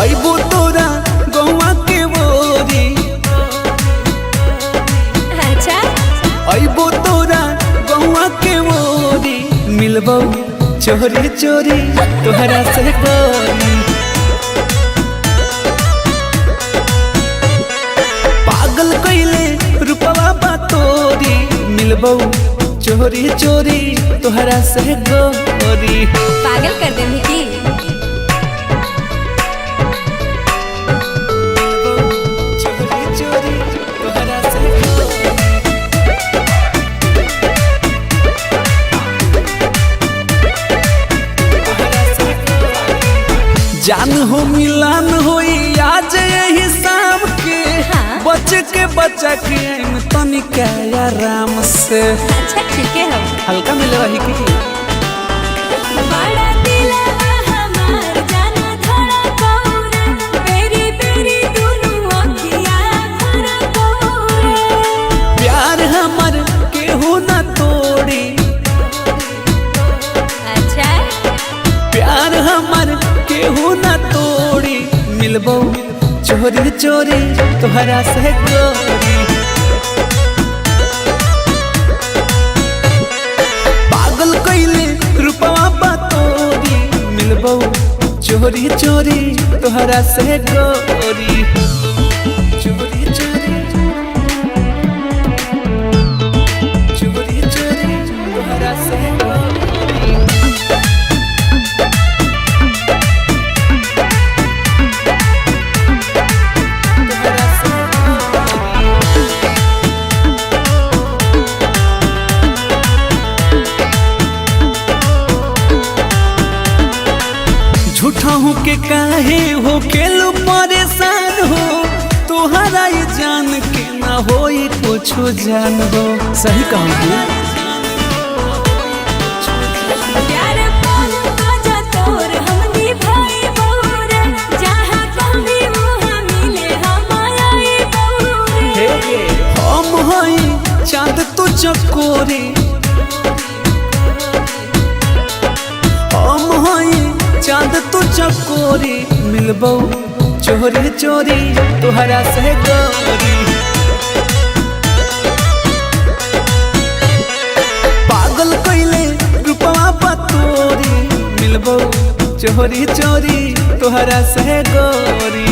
अइबो तोरा गौवा के बोरी। अच्छा अइबो तोरा गौवा के बोरी। मिलबो चोरी चोरी तोहरा से गोरी। पागल कइले रूपवा बा तोरी। मिलबो चोरी चोरी तोहरा से गोरी। पागल कर दे की। चोरी चोरी तोहरा से गोरी। तोहरा से गोरी। जान हो मिलन होई आज यही शाम के। हाँ। बच के बचा के तनिक आराम से। अच्छा ठीक है हम हल्का मिल रही की। बड़ा दिलवा हमार जाना धड़ा कौरे। बेरी बेरी दुनु अखिया भरा कौरे। प्यार हमर केहू न तोड़ी। अच्छा प्यार हमर केहू न तोड़ी। मिलबो चोरी चोरी तोहरा से गोरी। पागल कइले रूपवा बा तोरी। मिलबो चोरी चोरी तोहरा से गोरी। चोरी चोरी चोरी चोरी तोहरा से गोरी। तोहरा से झूठा हूँ के काहे हो केलू परेशान हो। तोहरा ये जान के ना होई कुछो जान हो। सही कहूँ प्यार पाल बाजा तोर हमनी भाई बहुरे। जहाँ कभी वहाँ मिले हमारे बहुरे। हम हई चाँद तो चकोरी। हम हई चाँद तो चकोरी। मिलबो चोरी चोरी तोहरा से गोरी। पागल कइले रूपवा बा तोरी। मिलबो चोरी चोरी तोहरा से गोरी।